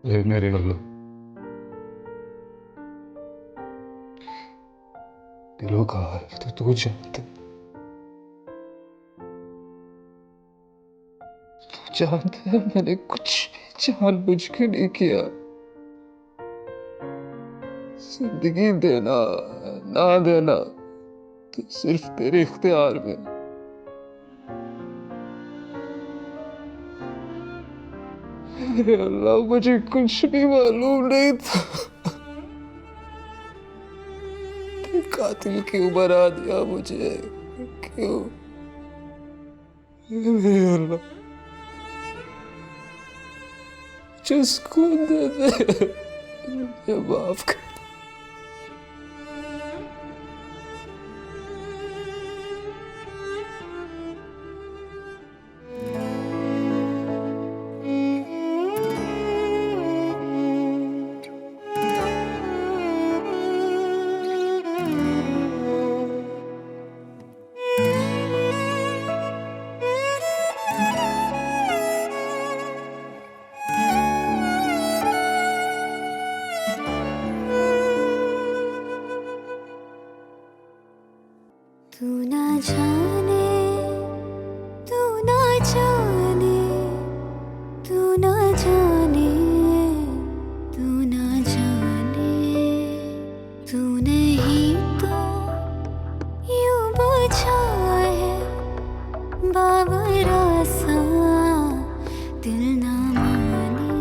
ए मेरे अल्लाह, दिलों का हाल तो तू जानता है। तू जानता है मैंने कुछ भी जानबूझ के नहीं किया। जिंदगी देना ना देना तो सिर्फ तेरे इख्तियार में। हे अल्लाह, मुझे कुछ भी मालूम नहीं था कि कातिल क्यों बना दिया मुझे। क्यों? हे अल्लाह, मुझे सुकून दे दे, मुझे माफ कर। तू ना जाने, तू ना जाने, तू ना जाने, तू ना जाने, तू नहीं तो यूं बुझा है बाबरा सा दिल ना माने।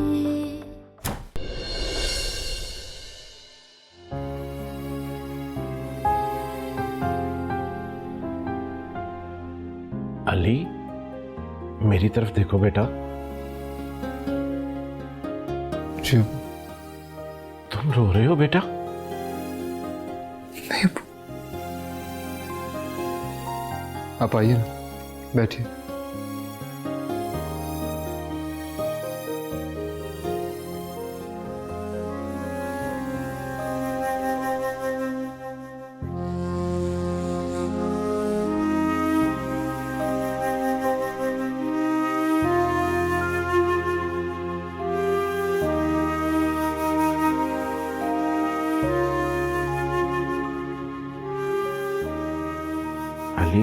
अली, मेरी तरफ देखो बेटा। जी तुम रो रहे हो बेटा? नहीं, आप आइए ना, बैठिए। अली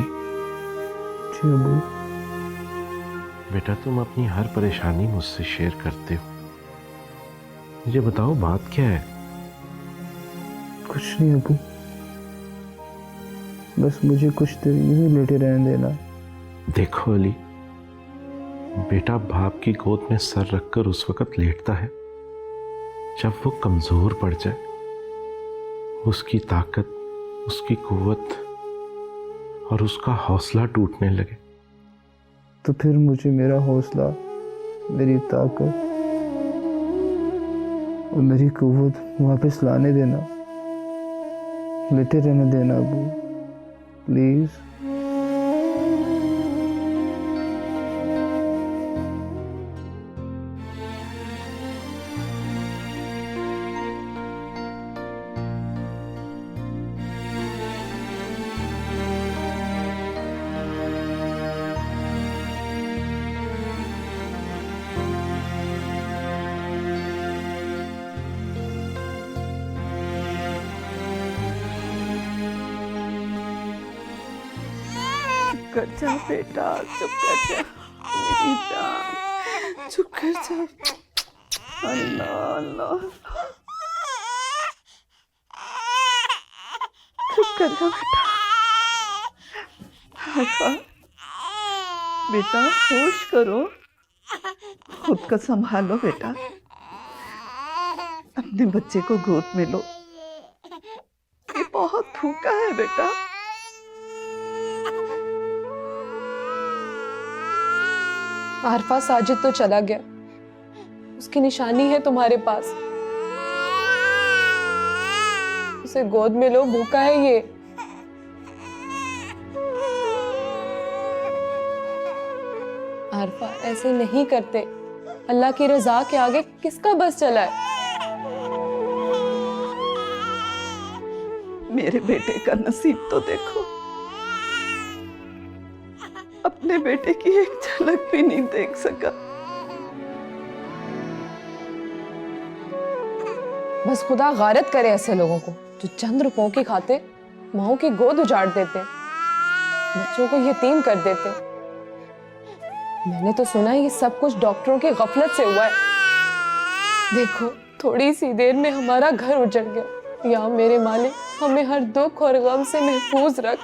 जी अबू। बेटा, तुम अपनी हर परेशानी मुझसे शेयर करते हो। मुझे बताओ बात क्या है? कुछ नहीं अबू, बस मुझे कुछ देर यूं ही लेटे रहने देना। देखो अली, बेटा बाप की गोद में सर रखकर उस वक्त लेटता है जब वो कमजोर पड़ जाए, उसकी ताकत, उसकी कुव्वत और उसका हौसला टूटने लगे। तो फिर मुझे मेरा हौसला, मेरी ताकत और मेरी कुव्वत वापस लाने देना, लेटे रहने देना अबू, प्लीज। कर जा बेटा, चुप कर जा मेरी जान, चुप कर जा। अल्लाह अल्लाह, चुप कर जा बेटा। आशा, बेटा होश करो, खुद को संभालो बेटा। अपने बच्चे को गोद में लो, ये बहुत भूखा है बेटा। आरफा, साजिद तो चला गया, उसकी निशानी है तुम्हारे पास। उसे गोद में लो, भूखा है ये। आरफा, ऐसे नहीं करते। अल्लाह की रजा के आगे किसका बस चला है? मेरे बेटे का नसीब तो देखो, अपने बेटे की एक झलक भी नहीं देख सका। बस खुदा गारत करे ऐसे लोगों को जो चंद रुपयों की खाते माओं की गोद उजाड़ देते, बच्चों को यतीम कर देते। मैंने तो सुना है ये सब कुछ डॉक्टरों की गफलत से हुआ है। देखो थोड़ी सी देर में हमारा घर उजड़ गया। या मेरे मालिक हमें हर दुख और गम से महफूज रख।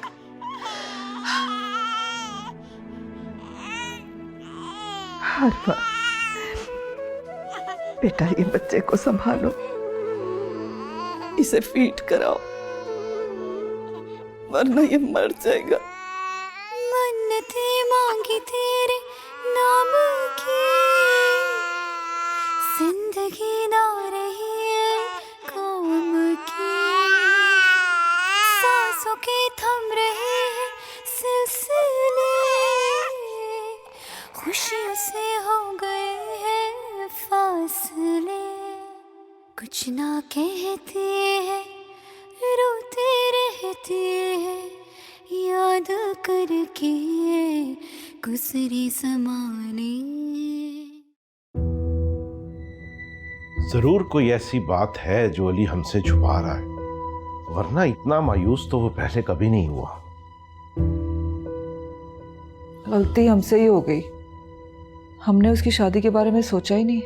आरफा, बेटा ये बच्चे को संभालो, इसे फीड कराओ वरना ये मर जाएगा। मन्नतें मांगी तेरे नाम की, जिंदगी ना रही है काम की, सांसों के थम रहे हैं सिलसिले, खुशियों से हो गए हैं फासले, कुछ ना कहते हैं रोते रहते हैं, याद करके गुजरे ज़माने। जरूर कोई ऐसी बात है जो अली हमसे छुपा रहा है, वरना इतना मायूस तो वो पहले कभी नहीं हुआ। गलती हमसे ही हो गई, हमने उसकी शादी के बारे में सोचा ही नहीं।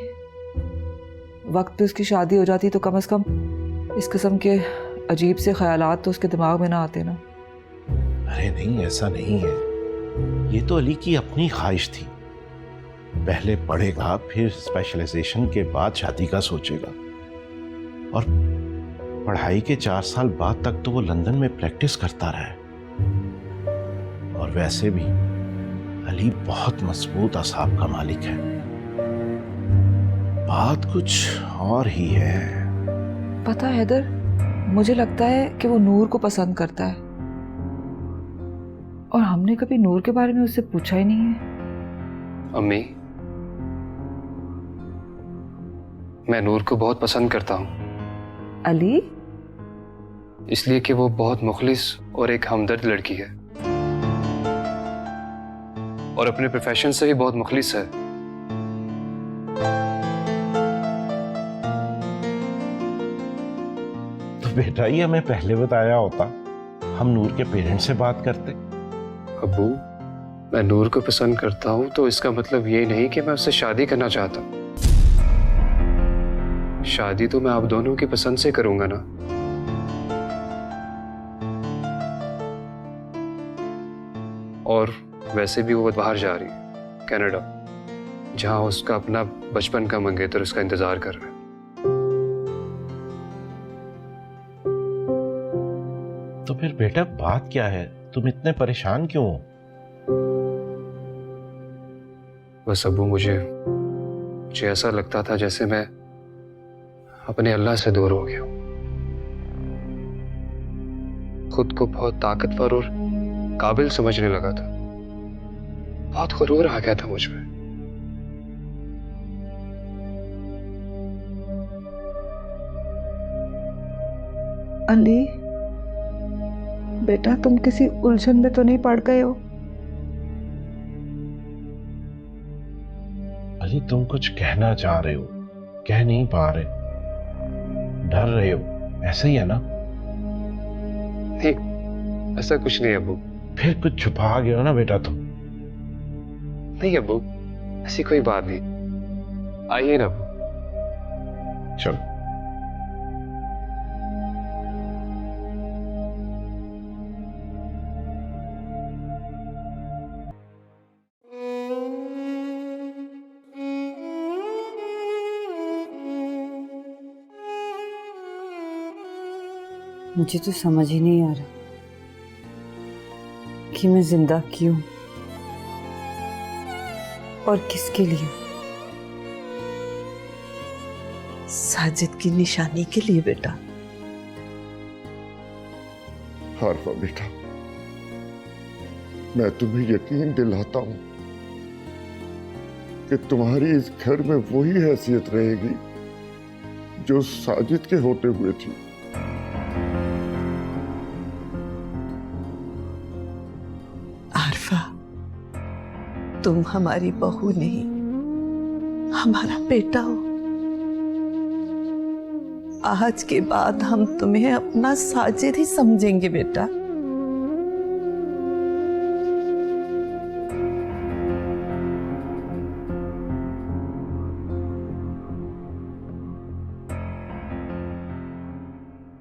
वक्त पे उसकी शादी हो जाती तो कम से कम इस किस्म के अजीब से ख्यालात तो उसके दिमाग में ना आते ना। अरे नहीं, ऐसा नहीं है। ये तो अली की अपनी ख्वाहिश थी। पहले पढ़ेगा, फिर स्पेशलाइजेशन के बाद शादी का सोचेगा, और पढ़ाई के 4 साल बाद तक तो वो लंदन में प्रैक्टिस करता रहा है। और वैसे भी अली बहुत मजबूत असाब का मालिक है। बात कुछ और ही है। पता है हैदर, मुझे लगता है कि वो नूर को पसंद करता है, और हमने कभी नूर के बारे में उससे पूछा ही नहीं है। अम्मी, मैं नूर को बहुत पसंद करता हूँ, अली? इसलिए कि वो बहुत मुखलिस और एक हमदर्द लड़की है, और अपने प्रोफेशन से भी बहुत मुखलिस है। तो बेटा ये हमें पहले बताया होता, हम नूर के पेरेंट्स से बात करते। अब्बू, मैं नूर को पसंद करता हूँ तो इसका मतलब ये नहीं कि मैं उससे शादी करना चाहता। शादी तो मैं आप दोनों की पसंद से करूंगा ना। और वैसे भी वो बाहर जा रही है, कनाडा, जहां उसका अपना बचपन का मंगेतर उसका इंतजार कर रहा है। तो फिर बेटा बात क्या है, तुम इतने परेशान क्यों हो? बस अब्बू, मुझे ऐसा लगता था जैसे मैं अपने अल्लाह से दूर हो गया हूं। खुद को बहुत ताकतवर और काबिल समझने लगा था। बहुत गुरूर आ गया था मुझ में। अली बेटा, तुम किसी उलझन में तो नहीं पड़ गए हो? अली तुम कुछ कहना चाह रहे हो, कह नहीं पा रहे, डर रहे हो, ऐसे ही है ना? नहीं, ऐसा कुछ नहीं अब्बू। फिर कुछ छुपा गए हो ना बेटा तुम? नहीं अब्बू, ऐसी कोई बात नहीं। आइए ना अब्बू। चलो। मुझे तो समझ ही नहीं आ रहा कि मैं जिंदा क्यों और किसके लिए। साजिद की निशानी के लिए बेटा। आरफा बेटा, मैं तुम्हें यकीन दिलाता हूं कि तुम्हारी इस घर में वही हैसियत रहेगी जो साजिद के होते हुए थी। आरफा, तुम हमारी बहू नहीं, हमारा बेटा हो। आज के बाद हम तुम्हें अपना साजिद ही समझेंगे बेटा।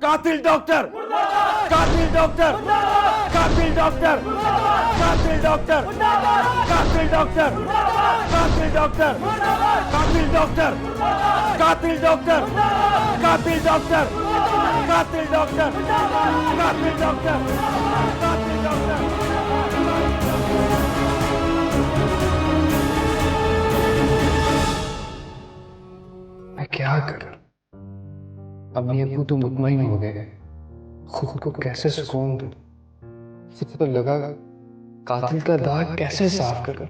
कातिल डॉक्टर, कातिल डॉक्टर, कातिल डॉक्टर, कातिल डॉक्टर, कातिल डॉक्टर, कातिल डॉक्टर, कातिल डॉक्टर, कातिल डॉक्टर, कातिल डॉक्टर, कातिल डॉक्टर, कातिल डॉक्टर, कातिल डॉक्टर। मैं क्या करूं? अम्मी अब्बू तो मुतमईन हो गए, खुद को कैसे सुकून दूं? सिर पर लगा कातिल का दाग कैसे साफ करूं?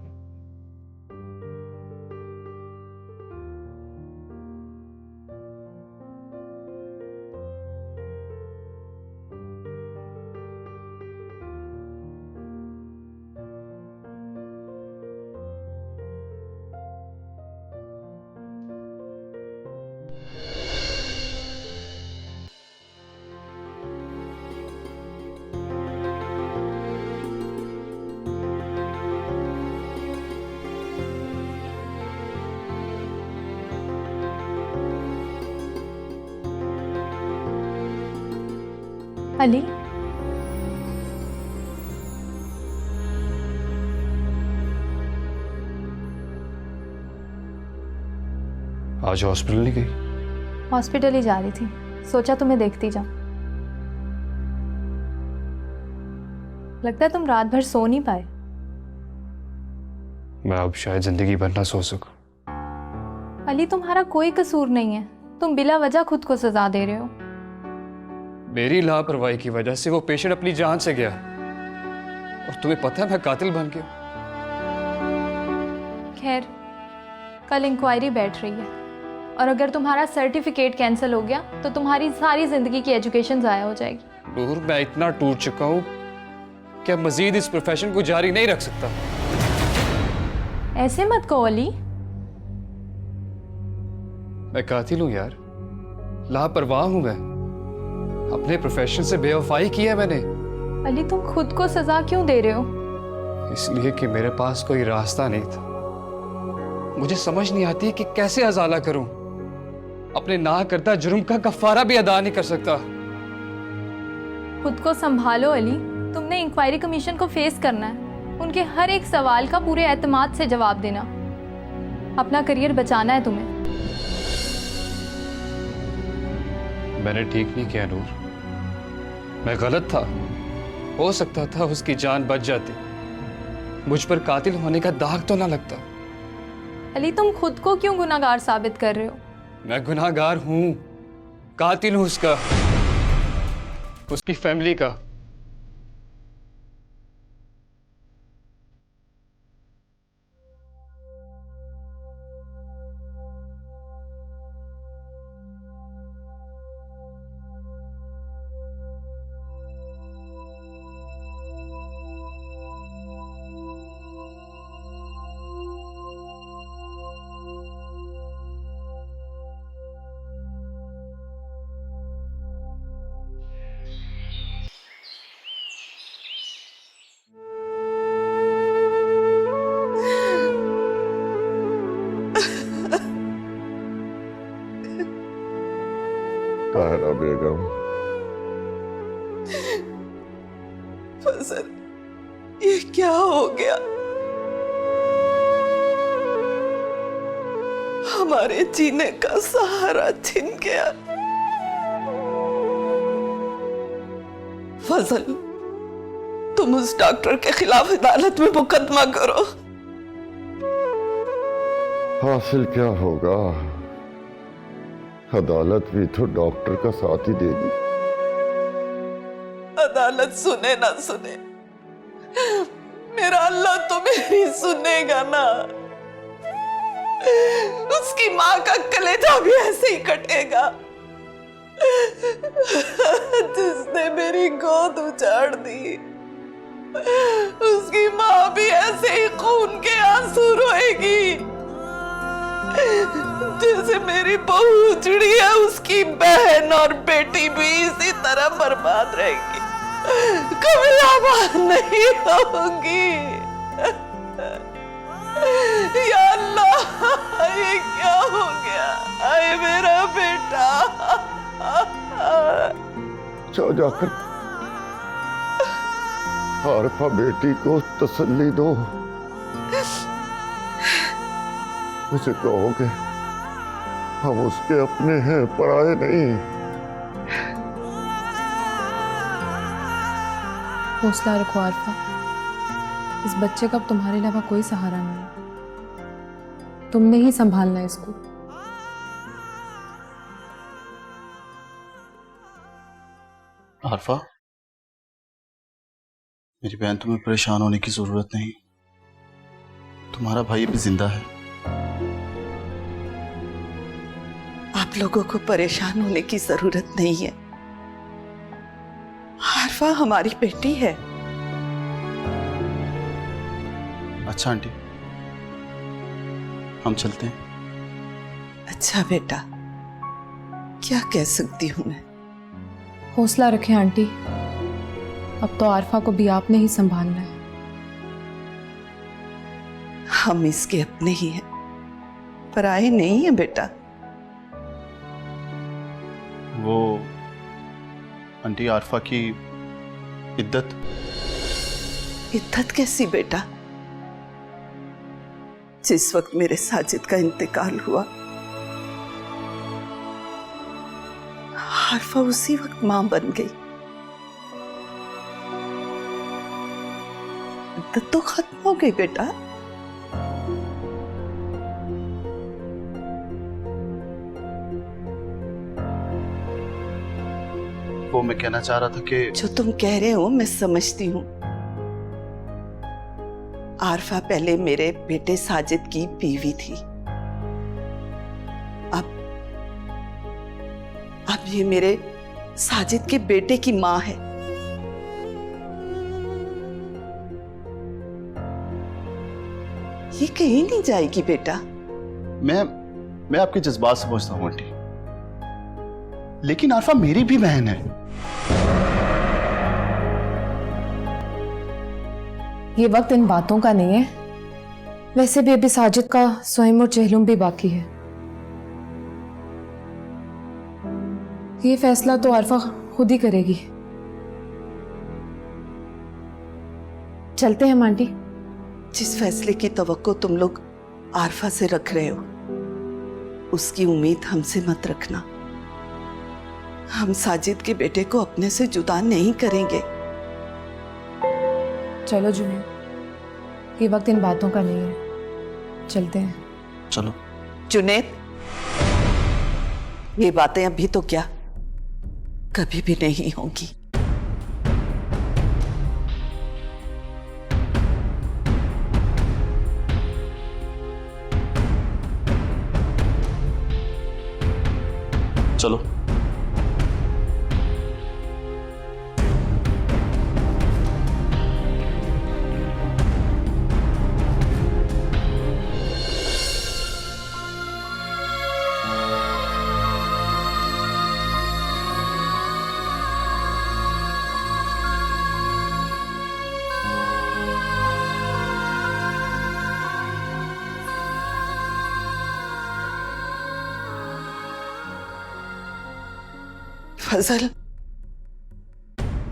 अली, आज हॉस्पिटल नहीं गई? हॉस्पिटल ही जा रही थी, सोचा तुम्हें देखती जाऊं। लगता है तुम रात भर सो नहीं पाए। मैं अब शायद जिंदगी भर ना सो सकूं। अली, तुम्हारा कोई कसूर नहीं है, तुम बिला वजह खुद को सजा दे रहे हो। मेरी लापरवाही की वजह से वो पेशेंट अपनी जान से गया, और तुम्हें पता है मैं कातिल बन गया। खैर, कल इंक्वायरी बैठ रही है, और अगर तुम्हारा सर्टिफिकेट कैंसिल हो गया तो तुम्हारी सारी जिंदगी की एजुकेशन ज़ाया हो जाएगी। नूर, मैं इतना टूट चुका हूँ कि अब मजीद इस प्रोफेशन को जारी नहीं रख सकता। ऐसे मत कहो अली। मैं कातिल हूँ यार, लापरवाह हूँ मैं, अपने प्रोफेशन से बेवफाई की है मैंने। अली, तुम खुद को सजा क्यों दे रहे हो? इसलिए कि मेरे पास कोई रास्ता नहीं था। मुझे समझ नहीं आती कि कैसे अजाला करूं। अपने ना करता जुर्म का कफारा भी अदा नहीं कर सकता। खुद को संभालो अली, तुमने इंक्वायरी कमीशन को फेस करना है, उनके हर एक सवाल का पूरे एतमाद से जवाब देना। अपना करियर बचाना है तुम्हें। मैंने ठीक नहीं किया नूर, मैं गलत था। हो सकता था उसकी जान बच जाती, मुझ पर कातिल होने का दाग तो ना लगता। अली, तुम खुद को क्यों गुनाहगार साबित कर रहे हो? मैं गुनाहगार हूं, कातिल हूं उसका, उसकी फैमिली का। ताहरा बेगम, फजल, ये क्या हो गया? हमारे जीने का सहारा छिन गया। फजल, तुम उस डॉक्टर के खिलाफ अदालत में मुकदमा करो। हासिल क्या होगा? अदालत भी तो डॉक्टर का साथ ही देगी। अदालत सुने ना सुने, मेरा अल्लाह तो मेरी सुनेगा ना। उसकी माँ का कलेजा भी ऐसे ही कटेगा जिसने मेरी गोद उजाड़ दी। उसकी माँ भी ऐसे ही खून के आंसू रोएगी जैसे मेरी बहू उजड़ी है, उसकी बहन और बेटी भी इसी तरह बर्बाद रहेगी, कभी आबाद नहीं होगी। या अल्लाह, ये क्या हो गया? आए मेरा बेटा। जाओ जाकर आरफा बेटी को तसल्ली दो, उसे कहो कि हम उसके अपने हैं, पराए नहीं। हौसला रखो आरफा, इस बच्चे का अब तुम्हारे अलावा कोई सहारा नहीं है, तुमने ही संभालना है इसको। आरफा, मेरी बहन, तुम्हें परेशान होने की जरूरत नहीं, तुम्हारा भाई अभी जिंदा है। आप लोगों को परेशान होने की जरूरत नहीं है, आरफा हमारी बेटी है। अच्छा आंटी, हम चलते हैं। अच्छा बेटा, क्या कह सकती हूं मैं? हौसला रखें आंटी, अब तो आरफा को भी आपने ही संभालना है। हम इसके अपने ही हैं, पराए नहीं है बेटा। वो आंटी, आरफा की इद्दत कैसी बेटा? जिस वक्त मेरे साजिद का इंतकाल हुआ, आरफा उसी वक्त मां बन गई। इद्दत तो खत्म हो गई बेटा। वो मैं कहना चाह रहा था कि जो तुम कह रहे हो मैं समझती हूँ। आरफा पहले मेरे बेटे साजिद की बीवी थी, अब ये मेरे साजिद के बेटे की मां है। ये कहीं नहीं जाएगी बेटा। मैं आपके जज्बात समझता हूं आंटी, लेकिन आरफा मेरी भी बहन है। ये वक्त इन बातों का नहीं है, वैसे भी अभी साजिद का स्वयं और चहलुम भी बाकी है। ये फैसला तो आरफा खुद ही करेगी। चलते हैं हम आंटी। जिस फैसले की तवक्को तुम लोग आरफा से रख रहे हो, उसकी उम्मीद हमसे मत रखना। हम साजिद के बेटे को अपने से जुदा नहीं करेंगे। चलो जुनैद, ये वक्त इन बातों का नहीं है, चलते हैं। चलो जुनैद, ये बातें अभी तो क्या, कभी भी नहीं होंगी। चलो।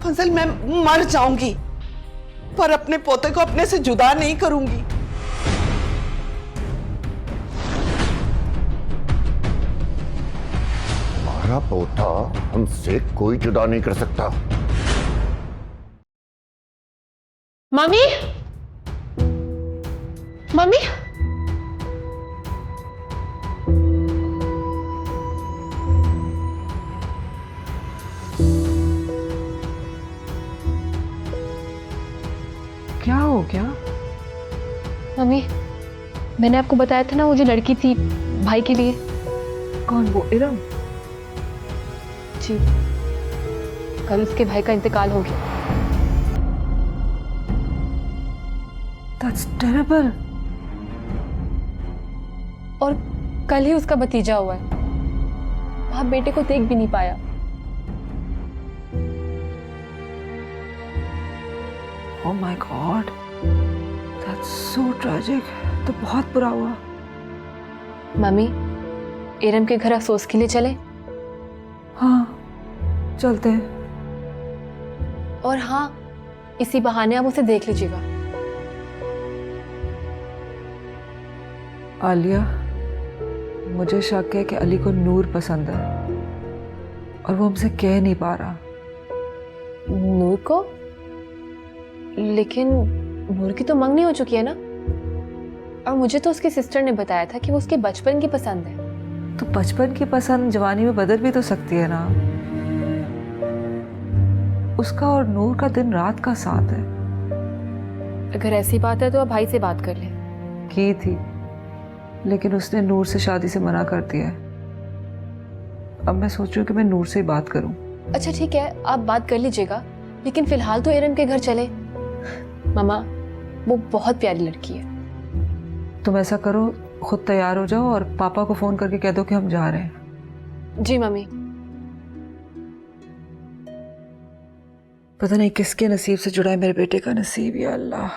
फजल, मैं मर जाऊंगी पर अपने पोते को अपने से जुदा नहीं करूंगी। हमारा पोता हमसे कोई जुदा नहीं कर सकता। मम्मी, मम्मी, क्या हो गया? मम्मी, मैंने आपको बताया था ना वो जो लड़की थी भाई के लिए। कौन? वो इरम? जी, कल उसके भाई का इंतकाल हो गया। That's terrible. और कल ही उसका भतीजा हुआ है। बाप बेटे को देख भी नहीं पाया। Oh my God, that's so tragic. तो बहुत बुरा हुआ। मम्मी, एरम के घर अफसोस के लिए चले? हाँ, चलते हैं। और हाँ, इसी बहाने आप उसे देख लीजिएगा। आलिया, मुझे शक है कि अली को नूर पसंद है और वो हमसे कह नहीं पा रहा। नूर को? लेकिन नूर की तो मंगनी हो चुकी है ना, और मुझे तो उसकी सिस्टर ने बताया था कि वो उसके बचपन की पसंद है। तो बचपन की पसंद जवानी में बदल भी तो सकती है ना। उसका और नूर का दिन रात का साथ है। अगर ऐसी बात है तो आप भाई से बात कर ले। की थी, लेकिन उसने नूर से शादी से मना कर दिया है। अब मैं सोच रही हूँ कि मैं नूर से ही बात करूं। अच्छा ठीक है, आप बात कर लीजिएगा, लेकिन फिलहाल तो एरम के घर चले। मामा, वो बहुत प्यारी लड़की है। तुम ऐसा करो, खुद तैयार हो जाओ और पापा को फोन करके कह दो कि हम जा रहे हैं। जी मम्मी। पता नहीं किसके नसीब से जुड़ा है मेरे बेटे का नसीब, या अल्लाह।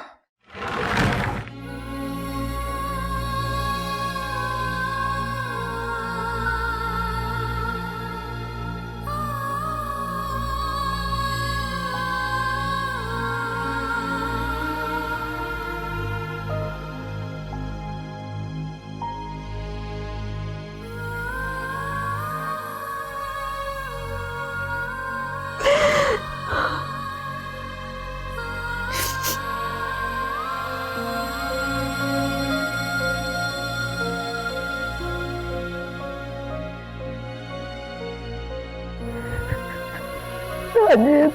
साजिद,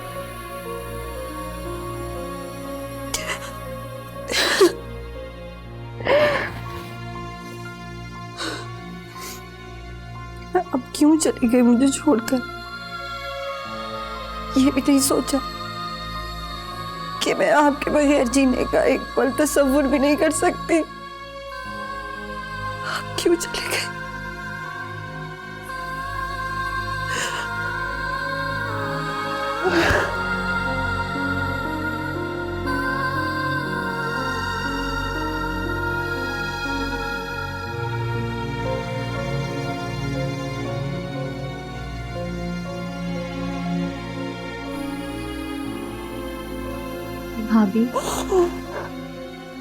अब क्यों चली गई मुझे छोड़कर? ये भी नहीं सोचा कि मैं आपके बगैर जीने का एक पल तसव्वुर भी नहीं कर सकती। आप क्यों चले गए? भाभी,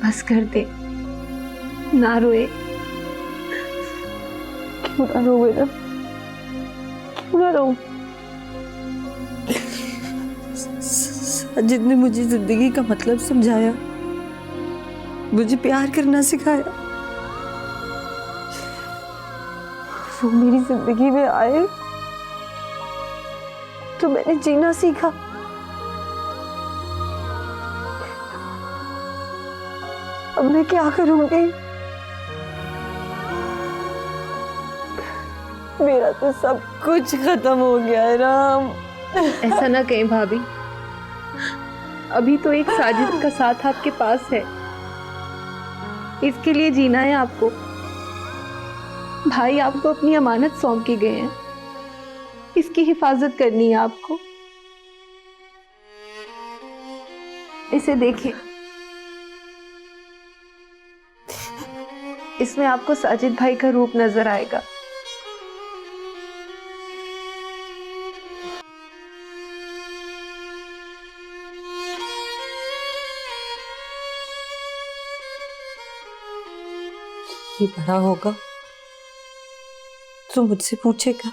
बस कर दे, ना रोए। क्यों ना रो बेटा, क्यों ना रो? साजिद ने मुझे जिंदगी का मतलब समझाया, मुझे प्यार करना सिखाया। वो मेरी जिंदगी में आए तो मैंने जीना सीखा। अब मैं क्या करूंगी? मेरा तो सब कुछ खत्म हो गया है राम। ऐसा ना कहें भाभी, अभी तो एक साजिद का साथ आपके पास है, इसके लिए जीना है आपको। भाई आपको अपनी अमानत सौंप के गए हैं, इसकी हिफाजत करनी है आपको। इसे देखिए, इसमें आपको साजिद भाई का रूप नजर आएगा। ये बड़ा होगा तो मुझसे पूछेगा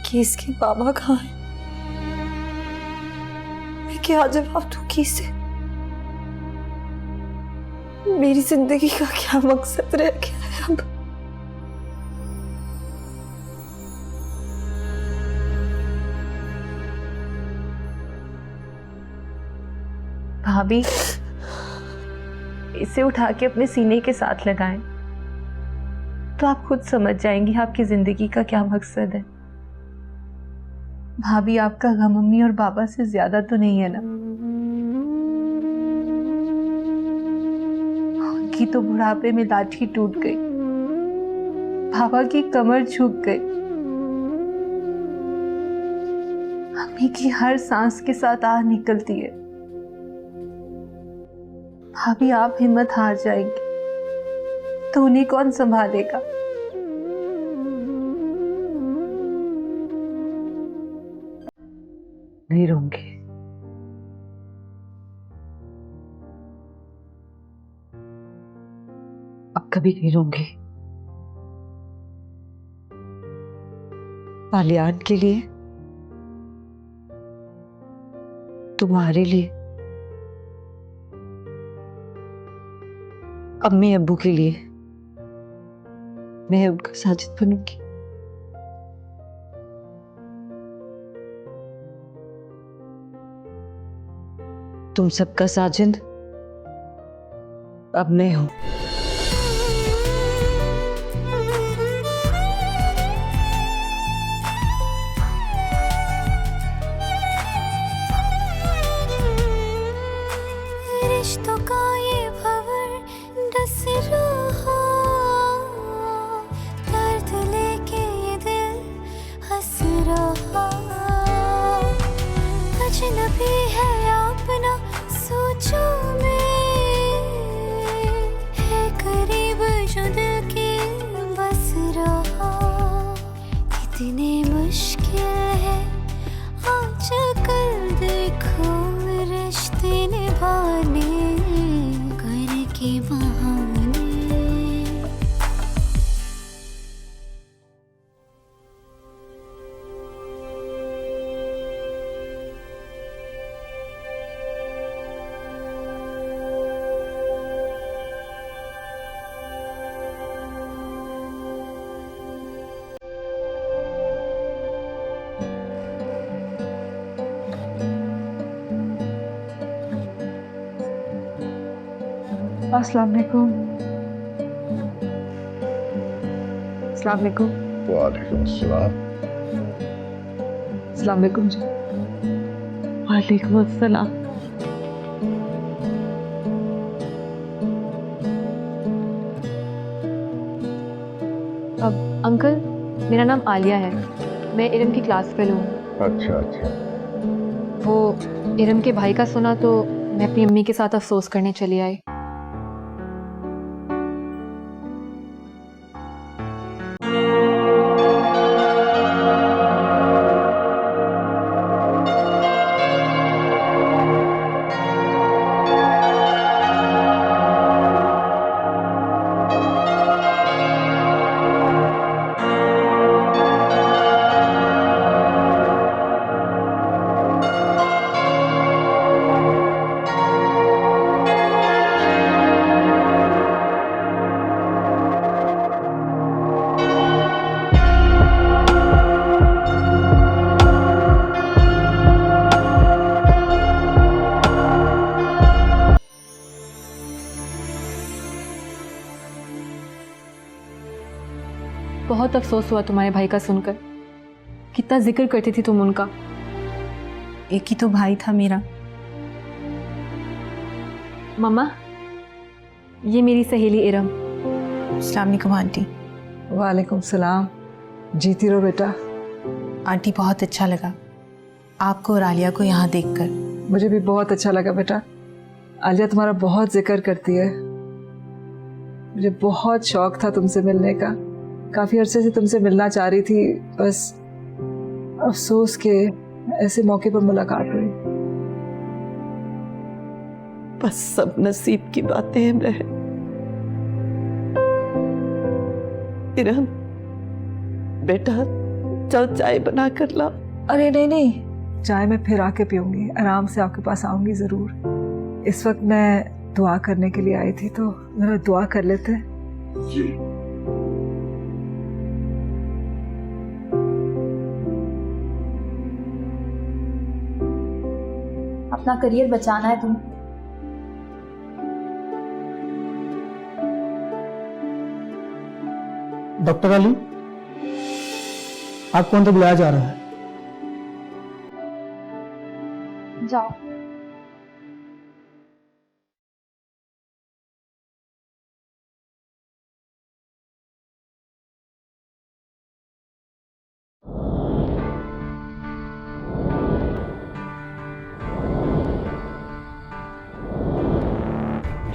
कि इसके बाबा कहाँ हैं। मैं क्या जवाब दूं इसे? मेरी जिंदगी का क्या मकसद रह गया है अब? भाभी, इसे उठा के अपने सीने के साथ लगाएं, तो आप खुद समझ जाएंगी आपकी जिंदगी का क्या मकसद है। भाभी, आपका गम मम्मी और बाबा से ज्यादा तो नहीं है ना? उनकी तो बुढ़ापे में लाठी टूट गई, पापा की कमर झुक गई। अम्मी की हर सांस के साथ आह निकलती है। भाभी आप हिम्मत हार जाएंगी तो उन्हें कौन संभालेगा? नहीं रहूंगी। अब कभी नहीं रहूंगी। आलियान के लिए, तुम्हारे लिए, अम्मी अब्बू के लिए मैं उनका साजिद बनूंगी। तुम सबका साजिद अब मैं हूं। रिश्तों का ये भंवर डस रहा, दर्द लेके ये दिल हंस रहा। अजनबी है अपना सोचो में, है करीब जो दिल के बस रहा। कितने मुश्किल है आजकल देखो रिश्ते निभाने करके बहाने। अस्सलाम वालेकुम। अस्सलाम वालेकुम। वालेकुम अस्सलाम। अस्सलाम वालेकुम जी। वालेकुम अस्सलाम। अब अंकल, मेरा नाम आलिया है। मैं इरम की क्लास फेलो हूँ। अच्छा अच्छा। वो इरम के भाई का सुना तो मैं अपनी अम्मी के साथ अफसोस करने चली आई। बहुत अफसोस हुआ तुम्हारे भाई का सुनकर। कितना जिक्र करती थी तुम उनका। एक ही तो भाई था मेरा। मम्मा, ये मेरी सहेली इरम। अस्सलाम वालेकुम आंटी। वालेकुम सलाम। जीती रहो बेटा। आंटी बहुत अच्छा लगा आपको और आलिया को यहाँ देखकर। मुझे भी बहुत अच्छा लगा बेटा। आलिया तुम्हारा बहुत जिक्र करती है। मुझे बहुत शौक था तुमसे मिलने का। काफी अरसे से तुमसे मिलना चाह रही थी, बस अफसोस के ऐसे मौके पर मुलाकात हुई। बस सब नसीब की बातें हैं बहन। इरम बेटा, चल चाय बना कर ला। अरे नहीं नहीं, चाय मैं फिर आके पीऊंगी। आराम से आपके पास आऊंगी जरूर। इस वक्त मैं दुआ करने के लिए आई थी, तो जरा दुआ कर लेते हैं। जी। अपना करियर बचाना है तुम्हें। डॉक्टर अली, आपको अंदर बुलाया जा रहा है। जाओ।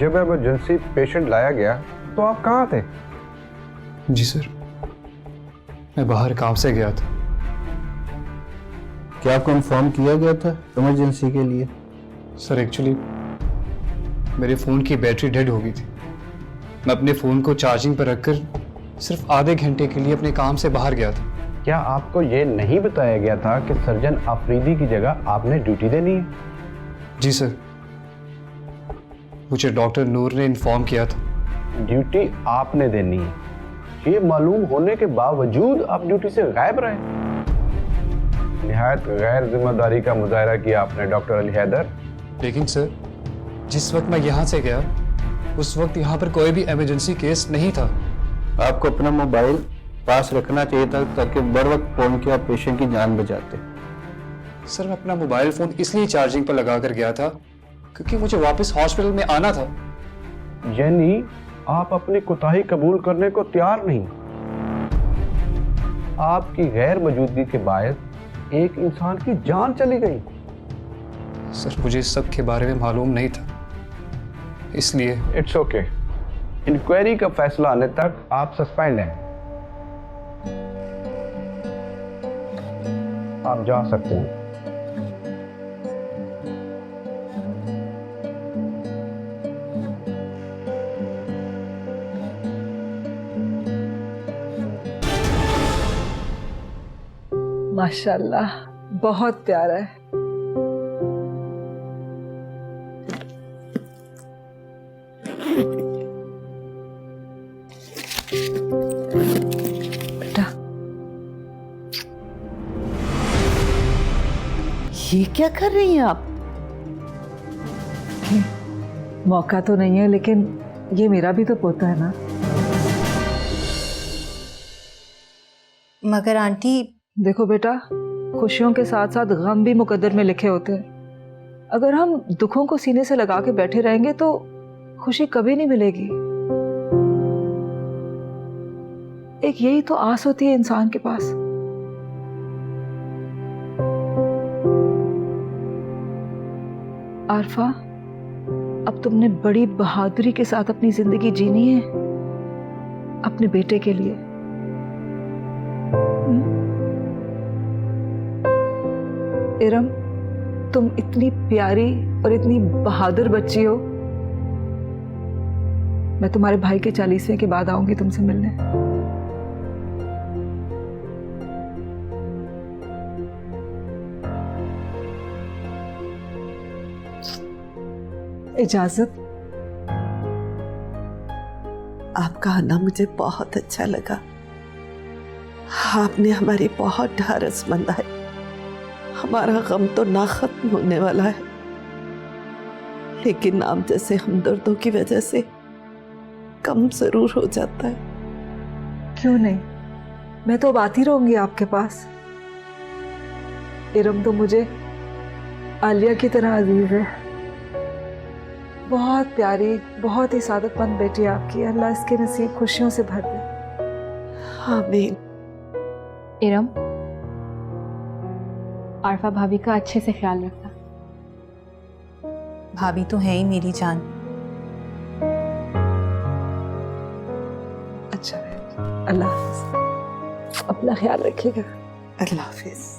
जब इमरजेंसी पेशेंट लाया गया तो आप कहाँ थे? जी सर, मैं बाहर काम से गया था। क्या आपको इन्फॉर्म किया गया था इमरजेंसी के लिए? सर एक्चुअली मेरे फ़ोन की बैटरी डेड हो गई थी। मैं अपने फ़ोन को चार्जिंग पर रखकर सिर्फ आधे घंटे के लिए अपने काम से बाहर गया था। क्या आपको ये नहीं बताया गया था कि सर्जन आफरीदी की जगह आपने ड्यूटी देनी है? जी सर, मुझे डॉक्टर नूर ने इन्फॉर्म किया था। ड्यूटी आपने देनी है, ये मालूम होने के बावजूद आप ड्यूटी से गायब रहे। निहायत गैर जिम्मेदारी का मुजाहरा किया आपने डॉक्टर अली हैदर। लेकिन सर, जिस वक्त मैं यहाँ से गया उस वक्त यहाँ पर कोई भी इमरजेंसी केस नहीं था। आपको अपना मोबाइल पास रखना चाहिए था ताकि बर वक्त फोन किया पेशेंट की जान बचाते। सर मैं अपना मोबाइल फ़ोन इसलिए चार्जिंग पर लगा कर गया था क्योंकि मुझे वापस हॉस्पिटल में आना था। यानी आप अपनी कोताही कबूल करने को तैयार नहीं। आपकी गैर मौजूदगी के बायस एक इंसान की जान चली गई। सर मुझे इस सब के बारे में मालूम नहीं था, इसलिए। इट्स ओके, इंक्वायरी का फैसला आने तक आप सस्पेंड हैं। आप जा सकते हैं। माशाल्लाह, बहुत प्यारा है। बेटा, ये क्या कर रही हैं आप? मौका तो नहीं है लेकिन ये मेरा भी तो पोता है ना। मगर आंटी, देखो बेटा, खुशियों के साथ साथ गम भी मुकद्दर में लिखे होते हैं। अगर हम दुखों को सीने से लगा के बैठे रहेंगे तो खुशी कभी नहीं मिलेगी। एक यही तो आस होती है इंसान के पास। आरफा, अब तुमने बड़ी बहादुरी के साथ अपनी जिंदगी जीनी है अपने बेटे के लिए। इरम, तुम इतनी प्यारी और इतनी बहादुर बच्ची हो। मैं तुम्हारे भाई के 40वें के बाद आऊंगी तुमसे मिलने। इजाजत। आपका आना मुझे बहुत अच्छा लगा। आपने हमारी बहुत ढारस बंधाई। हमारा गम तो ना खत्म होने वाला है, लेकिन आप जैसे हमदर्दों की वजह से कम जरूर हो जाता है। क्यों नहीं, मैं तो अब आती रहूंगी आपके पास। इरम तो मुझे आलिया की तरह अजीज है। बहुत प्यारी, बहुत ही सादतमंद बेटी आपकी। अल्लाह इसके नसीब खुशियों से भर दे। आमीन। इरम, आरफा भाभी का अच्छे से ख्याल रखना। भाभी तो है ही मेरी जान। अच्छा, अल्लाह हाफिज। अपना ख्याल रखिएगा। अल्लाह हाफिज।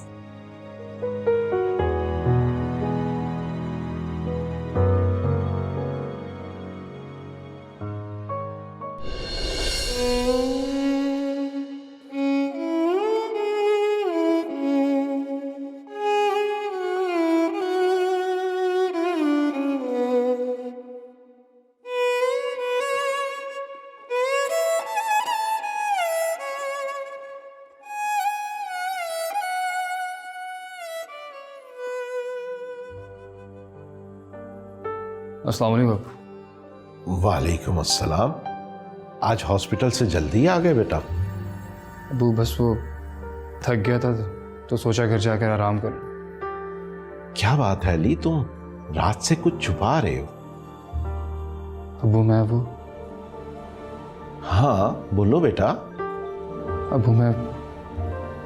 अस्सलाम वालेकुम। वालेकुम अस्सलाम। आज हॉस्पिटल से जल्दी आ गए बेटा? अबू बस वो थक गया था तो सोचा घर जाकर आराम कर। क्या बात है अली, तुम रात से कुछ छुपा रहे हो? अबू मैं वो हाँ बोलो बेटा। अबू मैं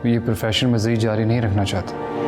ये प्रोफेशन मज़ीद जारी नहीं रखना चाहता।